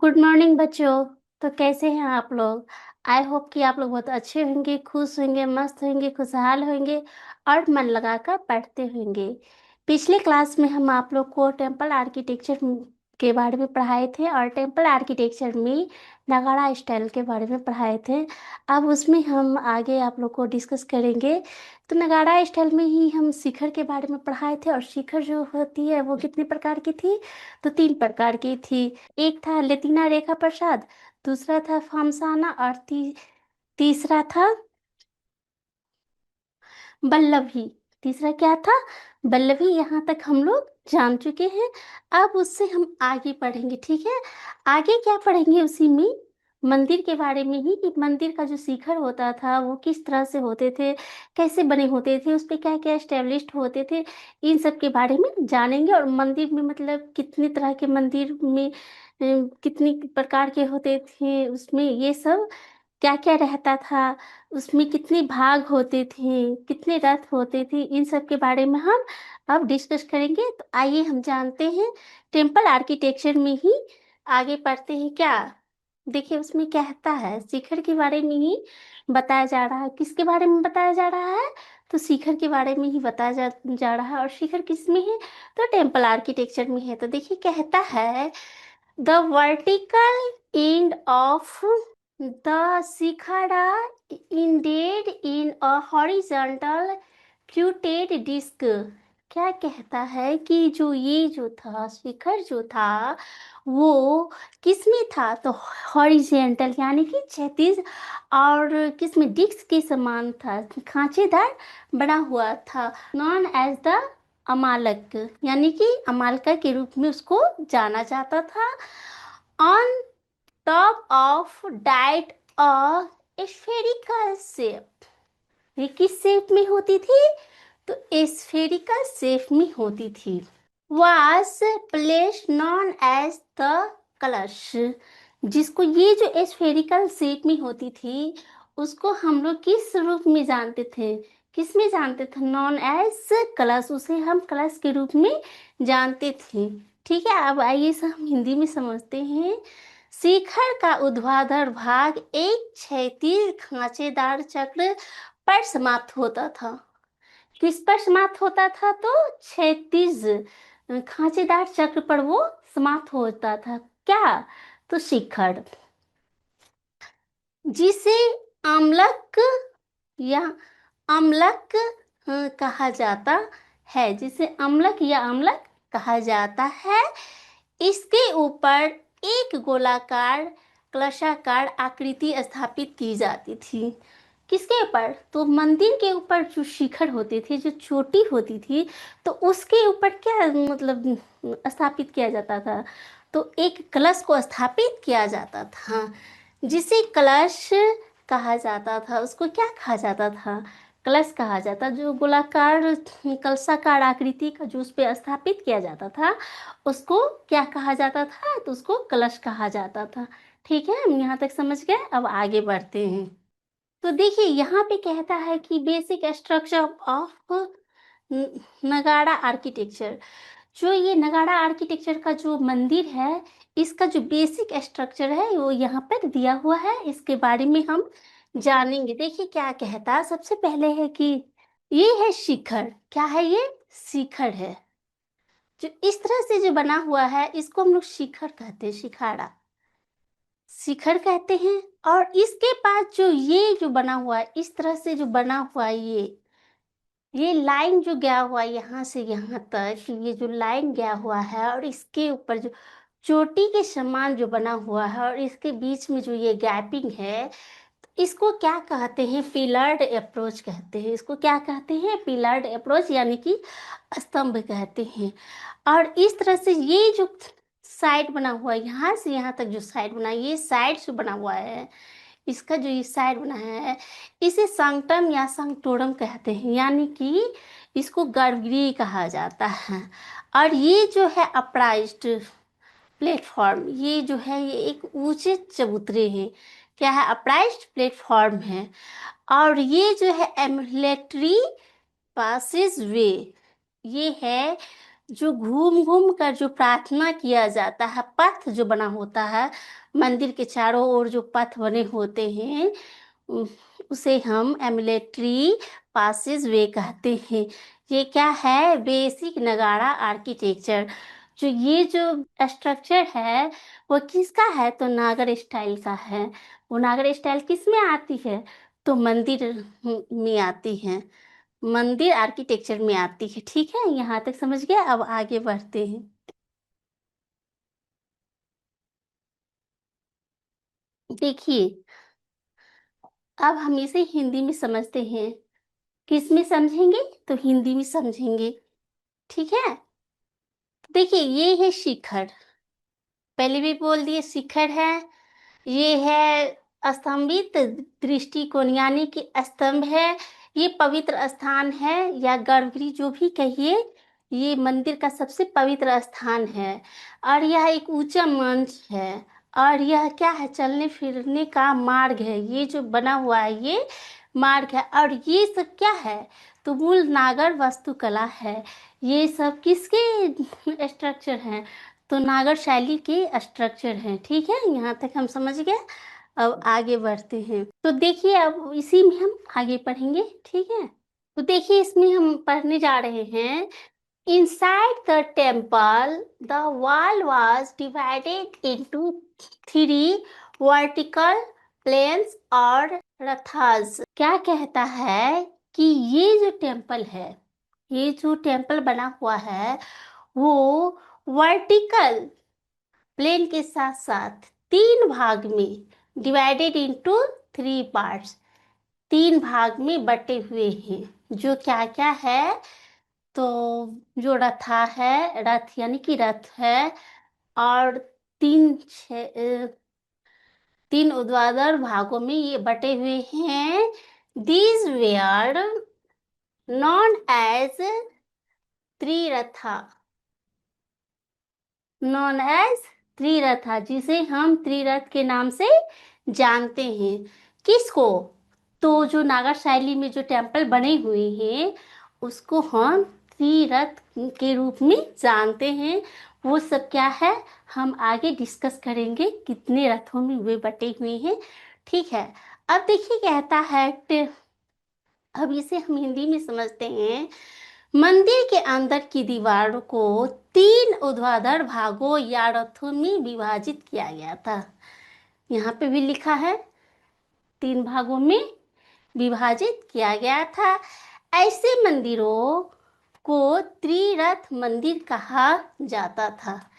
Good morning बच्चों। तो कैसे हैं आप लोग? आई होप कि आप लोग बहुत अच्छे होंगे, खुश होंगे, मस्त होंगे, खुशहाल होंगे और मन लगाकर पढ़ते होंगे। पिछले क्लास में हम आप लोग को टेम्पल आर्किटेक्चर के बारे में पढ़ाए थे और टेम्पल आर्किटेक्चर में नगाड़ा स्टाइल के बारे में पढ़ाए थे। अब उसमें हम आगे आप लोग को डिस्कस करेंगे। तो नगाड़ा स्टाइल में ही हम शिखर के बारे में पढ़ाए थे और शिखर जो होती है वो कितने प्रकार की थी? तो 3 प्रकार की थी। एक था लेतिना रेखा प्रसाद, दूसरा था फामसाना और तीसरा था बल्लभी। तीसरा क्या था? बल्लभी। यहाँ तक हम लोग जान चुके हैं। अब उससे हम आगे पढ़ेंगे, ठीक है। आगे क्या पढ़ेंगे? उसी में मंदिर के बारे में ही, कि मंदिर का जो शिखर होता था वो किस तरह से होते थे, कैसे बने होते थे, उस पे क्या क्या एस्टेब्लिश्ड होते थे, इन सब के बारे में जानेंगे। और मंदिर में मतलब कितने तरह के मंदिर में कितनी प्रकार के होते थे, उसमें ये सब क्या क्या रहता था, उसमें कितने भाग होते थे, कितने रथ होते थे, इन सब के बारे में हम अब डिस्कस करेंगे। तो आइए हम जानते हैं। टेम्पल आर्किटेक्चर में ही आगे पढ़ते हैं क्या। देखिए उसमें क्या कहता है, शिखर के बारे में ही बताया जा रहा है। किसके बारे में बताया जा रहा है? तो शिखर के बारे में ही बताया जा रहा है। और शिखर किस में है? तो टेम्पल आर्किटेक्चर में है। तो देखिए कहता है, the vertical end of the shikhara ended in a horizontal fluted disc। क्या कहता है कि जो था शिखर जो था वो किस में था? तो हॉरिजेंटल यानी कि क्षैतिज, और किस में? डिस्क के समान था, खांचेदार बना हुआ था। नॉन एज द अमालक, यानी कि अमालका के रूप में उसको जाना जाता था। On top of diet a spherical shape. ये किस शेप में होती थी? तो स्फेरिकल शेप में होती थी। Was place known as the kalash, जिसको ये जो स्फेरिकल शेप में होती थी उसको हम लोग किस रूप में जानते थे? किस में जानते थे? नॉन एज कलश, उसे हम कलश के रूप में जानते थे। ठीक है, अब आइए से हम हिंदी में समझते हैं। शिखर का ऊर्ध्वाधर भाग एक क्षैतिज खांचेदार चक्र पर समाप्त होता था। किस पर समाप्त होता था? तो क्षैतिज खांचेदार चक्र पर वो समाप्त होता था। क्या? तो शिखर, जिसे अम्लक या अम्लक कहा जाता है, जिसे अम्लक या अम्लक कहा जाता है। इसके ऊपर एक गोलाकार कलशाकार आकृति स्थापित की जाती थी। किसके ऊपर? तो मंदिर के ऊपर जो शिखर होते थे, जो चोटी होती थी, तो उसके ऊपर क्या मतलब स्थापित किया जाता था? तो एक कलश को स्थापित किया जाता था, जिसे कलश कहा जाता था। उसको क्या कहा जाता था? कलश कहा जाता। जो गोलाकार कलशाकार आकृति का जो उस पे स्थापित किया जाता था उसको क्या कहा जाता था? तो उसको कलश कहा जाता था। ठीक है, हम यहाँ तक समझ गए। अब आगे बढ़ते हैं। तो देखिए यहाँ पे कहता है कि बेसिक स्ट्रक्चर ऑफ नगाड़ा आर्किटेक्चर। जो ये नगाड़ा आर्किटेक्चर का जो मंदिर है, इसका जो बेसिक स्ट्रक्चर है वो यहाँ पर दिया हुआ है। इसके बारे में हम जानेंगे। देखिए क्या कहता है। सबसे पहले है कि ये है शिखर। क्या है ये? शिखर है। जो इस तरह से जो बना हुआ है इसको हम लोग शिखर कहते हैं, शिखाड़ा शिखर कहते हैं। और इसके पास जो ये जो बना हुआ है, इस तरह से जो बना हुआ है, ये लाइन जो गया हुआ है यहाँ से यहाँ तक, ये जो लाइन गया हुआ है और इसके ऊपर जो चोटी के समान जो बना हुआ है और इसके बीच में जो ये गैपिंग है, तो इसको क्या कहते हैं? पिलर्ड अप्रोच कहते हैं। इसको क्या कहते हैं? पिलर्ड अप्रोच, यानी कि स्तंभ कहते हैं। और इस तरह से ये जो साइड बना हुआ है, यहाँ से यहाँ तक जो साइड बना है, ये साइड जो बना हुआ है, इसका जो ये साइड बना है, इसे संगटम या संगटोरम कहते हैं, यानी कि इसको गर्भगृह कहा जाता है। और ये जो है अपराइज्ड प्लेटफॉर्म, ये जो है ये एक ऊंचे चबूतरे हैं। क्या है? अपराइज्ड प्लेटफॉर्म है। और ये जो है एम्बुलेटरी पासेज वे, ये है जो घूम घूम कर जो प्रार्थना किया जाता है, पथ जो बना होता है, मंदिर के चारों ओर जो पथ बने होते हैं, उ- उसे हम एमिलेटरी पासिस वे कहते हैं। ये क्या है? बेसिक नगाड़ा आर्किटेक्चर। जो ये जो स्ट्रक्चर है वो किसका है? तो नागर स्टाइल का है। वो नागर स्टाइल किस में आती है? तो मंदिर में आती है, मंदिर आर्किटेक्चर में आती है। ठीक है, यहाँ तक समझ गए? अब आगे बढ़ते हैं। देखिए, अब हम इसे हिंदी में समझते हैं। किस में समझेंगे? तो हिंदी में समझेंगे। ठीक है, देखिए ये है शिखर। पहले भी बोल दिए शिखर है। ये है स्तंभित दृष्टिकोण, यानी कि स्तंभ है। ये पवित्र स्थान है या गर्भगृह जो भी कहिए, ये मंदिर का सबसे पवित्र स्थान है। और यह एक ऊंचा मंच है। और यह क्या है? चलने फिरने का मार्ग है। ये जो बना हुआ है ये मार्ग है। और ये सब क्या है? तो मूल नागर वास्तुकला है। ये सब किसके स्ट्रक्चर हैं? तो नागर शैली के स्ट्रक्चर हैं। ठीक है, यहाँ तक हम समझ गए। अब आगे बढ़ते हैं। तो देखिए, अब इसी में हम आगे पढ़ेंगे। ठीक है, तो देखिए इसमें हम पढ़ने जा रहे हैं। Inside the temple, the wall was divided into three vertical planes और रथास। क्या कहता है कि ये जो टेम्पल है, ये जो टेम्पल बना हुआ है, वो वर्टिकल प्लेन के साथ साथ तीन भाग में, डिवाइडेड इनटू थ्री पार्ट्स, तीन भाग में बटे हुए हैं। जो क्या क्या है? तो जो रथा है, रथ यानी कि रथ है, और तीन ऊर्ध्वाधर भागों में ये बटे हुए हैं। These were known as triratha, known as triratha, जिसे हम त्रिरथ के नाम से जानते हैं। किसको? तो जो नागा शैली में जो टेम्पल बने हुए हैं उसको हम त्रिरथ के रूप में जानते हैं। वो सब क्या है, हम आगे डिस्कस करेंगे, कितने रथों में वे बटे हुए हैं। ठीक है, अब देखिए कहता है, अब इसे हम हिंदी में समझते हैं। मंदिर के अंदर की दीवारों को तीन ऊर्ध्वाधर भागों या रथों में विभाजित किया गया था। यहाँ पे भी लिखा है तीन भागों में विभाजित किया गया था। ऐसे मंदिरों को त्रिरथ मंदिर कहा जाता था।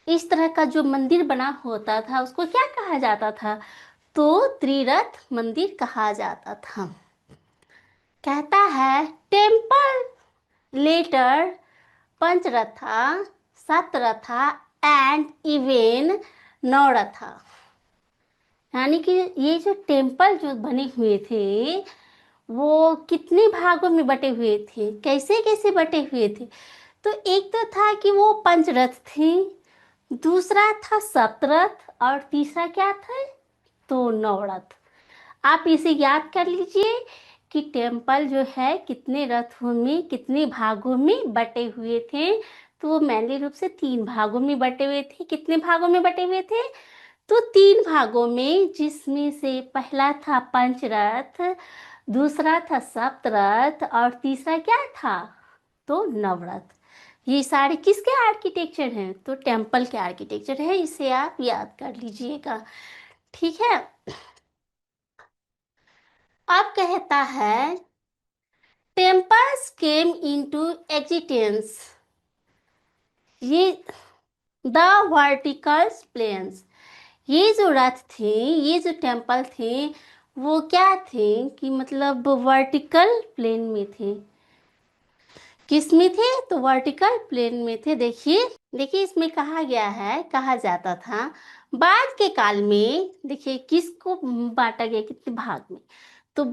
इस तरह का जो मंदिर बना होता था उसको क्या कहा जाता था? तो त्रिरथ मंदिर कहा जाता था। कहता है टेम्पल लेटर पंचरथा, सतरथा एंड इवेन नौरथा। यानी कि ये जो टेम्पल जो बने हुए थे वो कितने भागों में बटे हुए थे, कैसे कैसे बटे हुए थे? तो एक तो था कि वो पंचरथ थे, दूसरा था सतरथ, और तीसरा क्या था? तो नवरथ। आप इसे याद कर लीजिए कि टेम्पल जो है कितने रथों में, कितने भागों में बटे हुए थे। तो वो मैनली रूप से तीन भागों में बटे हुए थे। कितने भागों में बटे हुए थे? तो तीन भागों में, जिसमें से पहला था पंचरथ, दूसरा था सप्तरथ, और तीसरा क्या था? तो नवरथ। ये सारे किसके आर्किटेक्चर हैं? तो टेम्पल के आर्किटेक्चर है। इसे आप याद कर लीजिएगा। ठीक है, अब कहता है temples came into existence, ये द वर्टिकल प्लेन्स। ये जो रथ थे, ये जो टेम्पल थे, वो क्या थे कि मतलब वर्टिकल प्लेन में थे। किस में थे? तो वर्टिकल प्लेन में थे। देखिए, देखिए इसमें कहा गया है, कहा जाता था बाद के काल में, देखिए किसको बांटा गया, कितने भाग में। तो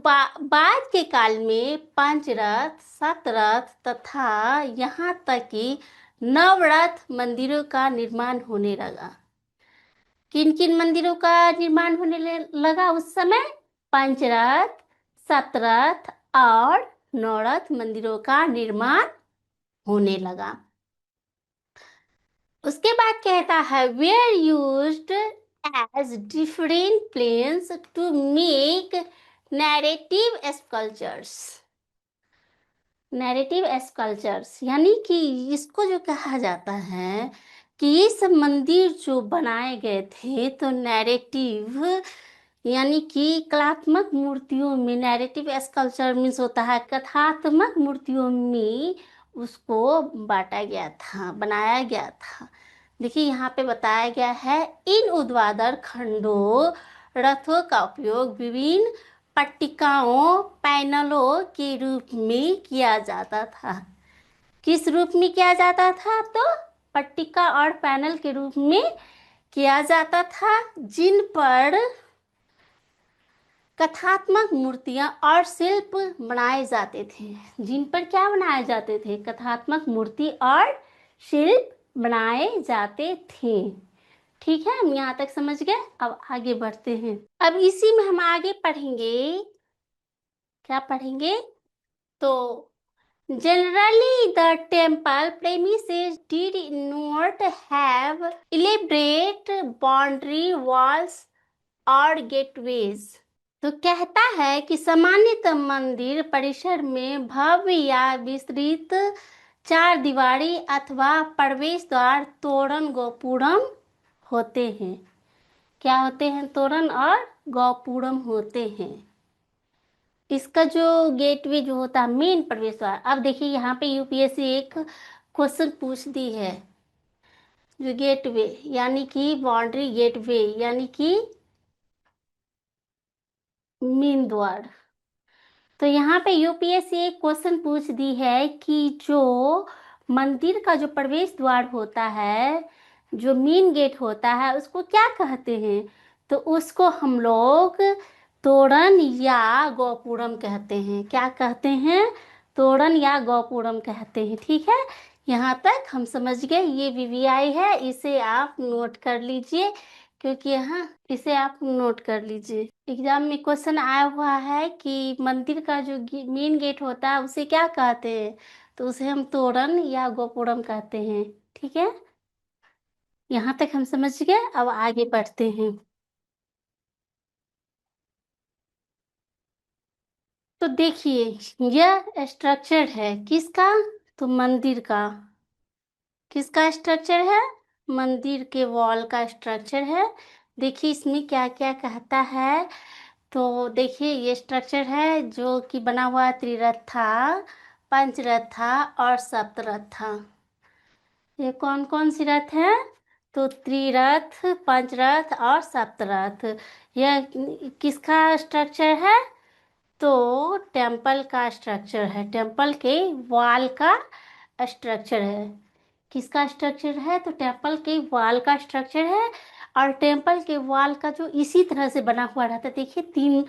बाद के काल में पंचरथ, सतरथ तथा यहाँ तक कि नवरथ मंदिरों का निर्माण होने लगा। किन किन मंदिरों का निर्माण होने लगा उस समय? पंचरथ, सतरथ और नवरथ मंदिरों का निर्माण होने लगा। उसके बाद कहता है were used as different planes to make narrative sculptures. Narrative sculptures यानी कि इसको जो कहा जाता है कि ये सब मंदिर जो बनाए गए थे तो नैरेटिव यानी कि कलात्मक मूर्तियों में, नैरेटिव स्कल्पचर मीन्स होता है कथात्मक मूर्तियों में उसको बांटा गया था, बनाया गया था। देखिए यहाँ पे बताया गया है इन ऊर्ध्वाधर खंडों रथों का उपयोग विभिन्न पट्टिकाओं पैनलों के रूप में किया जाता था। किस रूप में किया जाता था? तो पट्टिका और पैनल के रूप में किया जाता था, जिन पर कथात्मक मूर्तियां और शिल्प बनाए जाते थे। जिन पर क्या बनाए जाते थे? कथात्मक मूर्ति और शिल्प बनाए जाते थे। ठीक है, हम यहाँ तक समझ गए। अब आगे बढ़ते हैं। अब इसी में हम आगे पढ़ेंगे, क्या पढ़ेंगे? तो generally the temple premises did not have elaborate boundary walls और गेटवेज। तो कहता है कि सामान्यतः मंदिर परिसर में भव्य या विस्तृत चार दीवारी अथवा प्रवेश द्वार, तोरण, गोपुरम होते हैं। क्या होते हैं? तोरण और गोपुरम होते हैं। इसका जो गेटवे जो होता है मेन प्रवेश द्वार। अब देखिए यहाँ पे यूपीएससी एक क्वेश्चन पूछ दी है, जो गेटवे यानी कि बाउंड्री गेटवे यानी कि मेन द्वार। तो यहाँ पे यूपीएससी एक क्वेश्चन पूछ दी है कि जो मंदिर का जो प्रवेश द्वार होता है, जो मेन गेट होता है, उसको क्या कहते हैं? तो उसको हम लोग तोरण या गोपुरम कहते हैं। क्या कहते हैं? तोरण या गोपुरम कहते हैं। ठीक है, यहाँ तक हम समझ गए। ये वीवीआई है, इसे आप नोट कर लीजिए, क्योंकि यहाँ इसे आप नोट कर लीजिए। एग्जाम में क्वेश्चन आया हुआ है कि मंदिर का जो मेन गेट होता है उसे क्या कहते हैं? तो उसे हम तोरण या गोपुरम कहते हैं। ठीक है, यहाँ तक हम समझ गए। अब आगे बढ़ते हैं। तो देखिए यह स्ट्रक्चर है किसका? तो मंदिर का। किसका स्ट्रक्चर है? मंदिर के वॉल का स्ट्रक्चर है। देखिए इसमें क्या क्या कहता है। तो देखिए ये स्ट्रक्चर है जो कि बना हुआ है त्रिरथा, पंचरथा और सप्तरथा। ये कौन कौन सी रथ है? तो त्रिरथ, पंचरथ और सप्तरथ। यह किसका स्ट्रक्चर है? तो टेम्पल का स्ट्रक्चर है, टेम्पल के वॉल का स्ट्रक्चर है। किसका स्ट्रक्चर है? तो टेम्पल के वॉल का स्ट्रक्चर है। और टेम्पल के वॉल का जो इसी तरह से बना हुआ रहता है, देखिए 3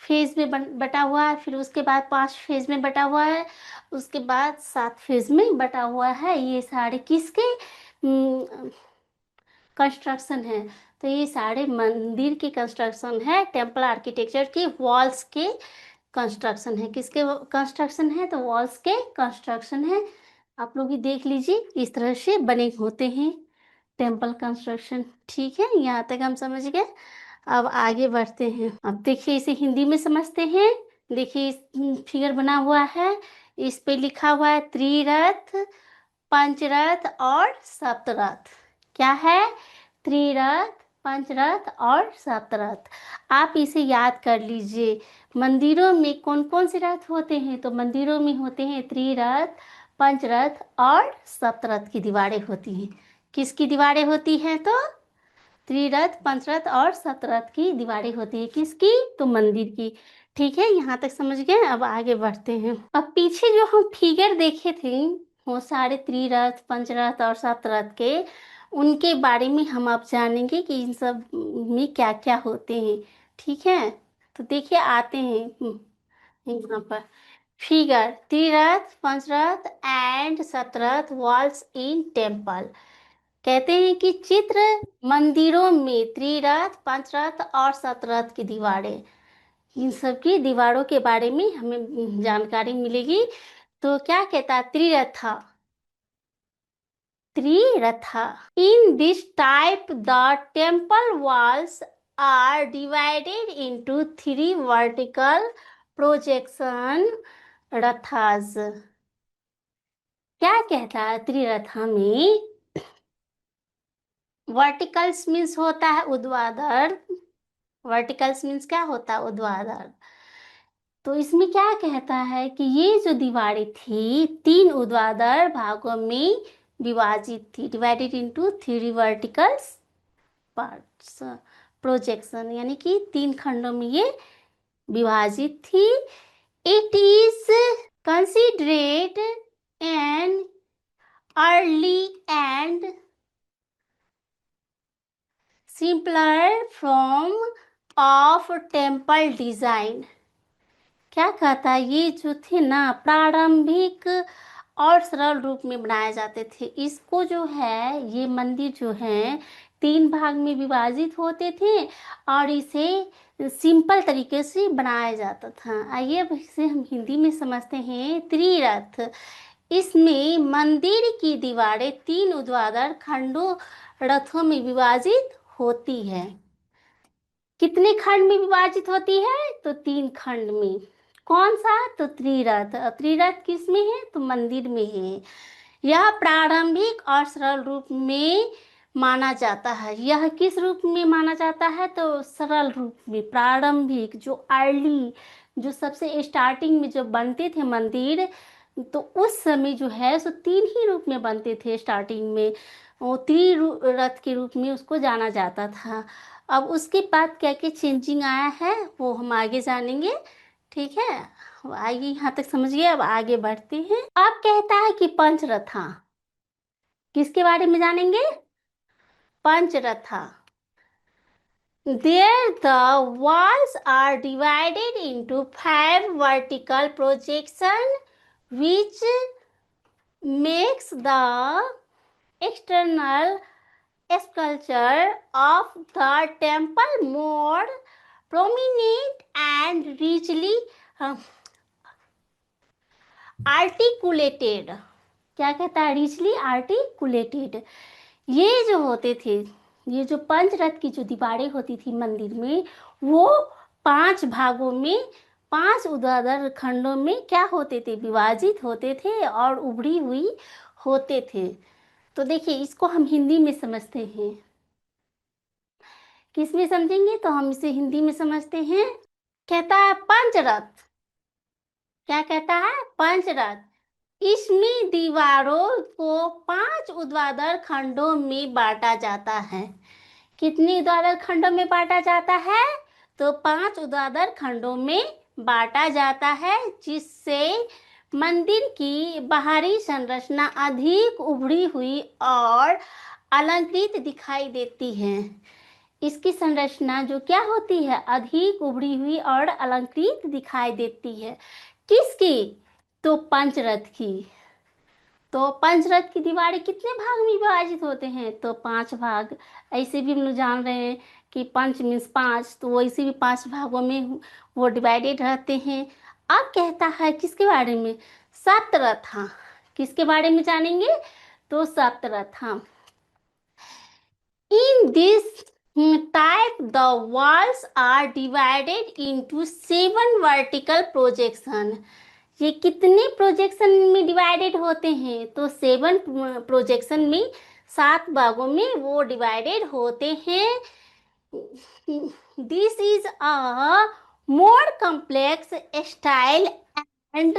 फेज में बटा हुआ है, फिर उसके बाद 5 फेज में बटा हुआ है, उसके बाद 7 फेज में बटा हुआ है। ये सारे किसके कंस्ट्रक्शन है? तो ये सारे मंदिर की कंस्ट्रक्शन है, टेम्पल आर्किटेक्चर की वॉल्स के कंस्ट्रक्शन है। किसके कंस्ट्रक्शन है? तो वॉल्स के कंस्ट्रक्शन है। आप लोग भी देख लीजिए, इस तरह से बने होते हैं टेम्पल कंस्ट्रक्शन। ठीक है, यहाँ तक हम समझ गए। अब आगे बढ़ते हैं। अब देखिए इसे हिंदी में समझते हैं। देखिए फिगर बना हुआ है, इस पे लिखा हुआ है त्रिरथ, पंचरथ और सप्तरथ। क्या है? त्रिरथ, पंचरथ और सप्तरथ। आप इसे याद कर लीजिए। मंदिरों में कौन कौन से रथ होते हैं? तो मंदिरों में होते हैं त्रिरथ, पंचरथ और सप्तरथ की दीवारें होती हैं। किसकी दीवारें होती हैं? तो त्रिरथ, पंचरथ और सप्तरथ की दीवारें होती है। किसकी? तो मंदिर की। ठीक है, यहाँ तक समझ गए। अब आगे बढ़ते हैं। अब पीछे जो हम फिगर देखे थे वो सारे त्रिरथ, पंचरथ और सप्तरथ के, उनके बारे में हम अब जानेंगे कि इन सब में क्या क्या होते हैं। ठीक है, तो देखिए आते हैं यहाँ पर figure triratha, pancharatha and saptaratha walls in temple. कहते हैं कि चित्र मंदिरों में त्रिरथ, पंचरथ और सप्तरथ की दीवारें, इन सब की दीवारों के बारे में हमें जानकारी मिलेगी। तो क्या कहता है? त्रिरथ त्रिरथा। In this type, the temple walls are divided into three vertical projection रथास। क्या कहता है त्रिरथा में? वर्टिकल्स मीन्स होता है ऊर्ध्वाधर। वर्टिकल्स मीन्स क्या होता है? ऊर्ध्वाधर। तो इसमें क्या कहता है कि ये जो दीवारें थी तीन ऊर्ध्वाधर भागों में विभाजित थी, divided into three verticals parts projection, यानी कि तीन खंडों में ये विभाजित थी। It is considered an early and simpler form of temple design. क्या कहता है? ये जो थे ना प्रारंभिक और सरल रूप में बनाए जाते थे। इसको जो है, ये मंदिर जो है तीन भाग में विभाजित होते थे और इसे सिंपल तरीके से बनाया जाता था। आइए अब इसे हम हिंदी में समझते हैं। त्रिरथ, इसमें मंदिर की दीवारें तीन ऊर्ध्वाधर खंडों रथों में विभाजित होती है। कितने खंड में विभाजित होती है? तो तीन खंड में। कौन सा? तो त्रिरथ। त्रिरथ किस में है? तो मंदिर में है। यह प्रारंभिक और सरल रूप में माना जाता है। यह किस रूप में माना जाता है? तो सरल रूप में। प्रारंभिक, जो अर्ली, जो सबसे स्टार्टिंग में जो बनते थे मंदिर, तो उस समय जो है सो तीन ही रूप में बनते थे स्टार्टिंग में। वो त्रिरथ के रूप में उसको जाना जाता था। अब उसके बाद क्या क्या चेंजिंग आया है वो हम आगे जानेंगे। ठीक है, आइए यहाँ तक समझिए। अब आगे बढ़ते हैं। अब कहता है कि पंचरथा, किसके बारे में जानेंगे? पंचरथा। There the walls are divided into five vertical projection which makes the external sculpture of the temple more prominent and richly articulated। क्या कहता है? richly articulated। ये जो होते थे, ये जो पंचरथ की जो दीवारें होती थी मंदिर में, वो पांच भागों में, पांच ऊर्ध्वाधर खंडों में क्या होते थे? विभाजित होते थे और उभरी हुई होते थे। तो देखिए, इसको हम हिंदी में समझते हैं। किस में समझेंगे? तो हम इसे हिंदी में समझते हैं। कहता है पंचरथ। क्या कहता है? पंचरथ। इसमें दीवारों को पांच ऊर्ध्वाधर खंडों में बांटा जाता है। कितने ऊर्ध्वाधर खंडों में बांटा जाता है? तो पांच ऊर्ध्वाधर खंडों में बांटा जाता है, जिससे मंदिर की बाहरी संरचना अधिक उभरी हुई और अलंकृत दिखाई देती है। इसकी संरचना जो क्या होती है? अधिक उभरी हुई और अलंकृत दिखाई देती है। किसकी? तो पंचरथ की। तो पंचरथ की दीवारें कितने भाग में विभाजित होते हैं? तो पांच भाग। ऐसे भी हम लोग जान रहे हैं कि पंच मीन्स पांच, तो वैसे भी पांच भागों में वो डिवाइडेड रहते हैं। अब कहता है किसके बारे में? सप्तरथा। किसके बारे में जानेंगे? तो सप्तरथा। In this type, the walls are divided into seven vertical projection। ये कितने प्रोजेक्शन में डिवाइडेड होते हैं? तो सेवन प्रोजेक्शन में, सात भागों में वो डिवाइडेड होते हैं। This is a more complex style and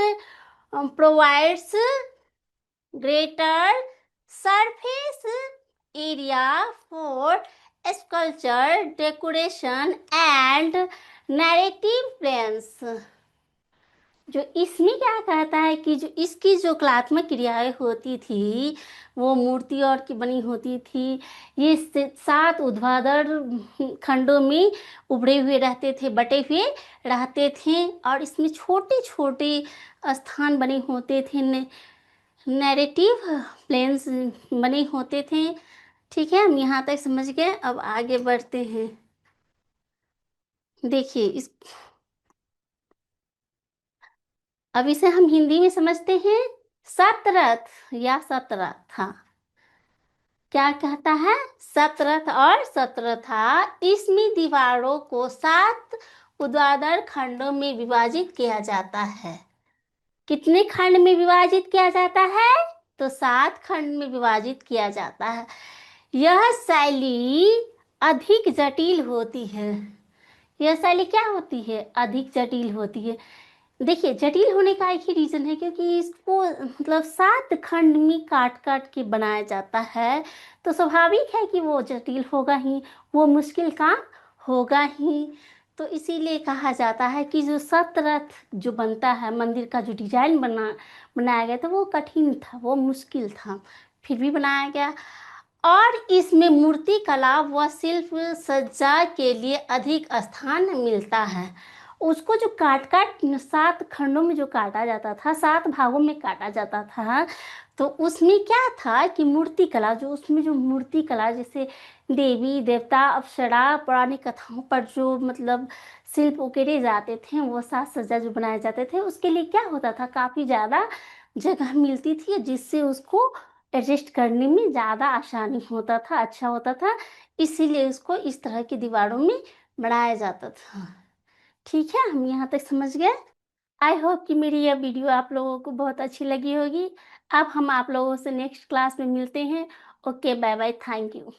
provides greater surface area for sculpture, decoration and narrative planes। जो इसमें क्या कहता है कि जो इसकी जो कलात्मक क्रियाएं होती थी वो मूर्ति और की बनी होती थी। ये सात ऊर्ध्वाधर खंडों में उभरे हुए रहते थे, बटे हुए रहते थे, और इसमें छोटे छोटे स्थान बने होते थे, नैरेटिव प्लेन्स बने होते थे। ठीक है, हम यहाँ तक समझ गए। अब आगे बढ़ते हैं। देखिए अब इसे हम हिंदी में समझते हैं। सतरथ या सतरथा। क्या कहता है? शतरथ और शतरथा। इसमें दीवारों को 7 ऊर्ध्वाधर खंडों में विभाजित किया जाता है। कितने खंड में विभाजित किया जाता है? तो 7 खंड में विभाजित किया जाता है। यह शैली अधिक जटिल होती है। यह शैली क्या होती है? अधिक जटिल होती है। देखिए, जटिल होने का एक ही रीजन है, क्योंकि इसको मतलब 7 खंड में काट काट के बनाया जाता है, तो स्वाभाविक है कि वो जटिल होगा ही, वो मुश्किल काम होगा ही। तो इसीलिए कहा जाता है कि जो शतरथ जो बनता है, मंदिर का जो डिजाइन बनाया गया था, वो कठिन था, वो मुश्किल था, फिर भी बनाया गया। और इसमें मूर्ति कला व शिल्प सज्जा के लिए अधिक स्थान मिलता है। उसको जो काट काट 7 खंडों में जो काटा जाता था, 7 भागों में काटा जाता था, तो उसमें क्या था कि मूर्ति कला, जो उसमें जो मूर्ति कला, जैसे देवी देवता अप्सरा पौराणिक कथाओं पर जो मतलब शिल्प उकेरे जाते थे, वो साज सज्जा जो बनाए जाते थे, उसके लिए क्या होता था, काफी ज्यादा जगह मिलती थी, जिससे उसको एडजस्ट करने में ज़्यादा आसानी होता था, अच्छा होता था। इसीलिए उसको इस तरह की दीवारों में बनाया जाता था। ठीक है, हम यहाँ तक समझ गए। आई होप कि मेरी यह वीडियो आप लोगों को बहुत अच्छी लगी होगी। अब हम आप लोगों से नेक्स्ट क्लास में मिलते हैं। Okay, bye bye, thank you.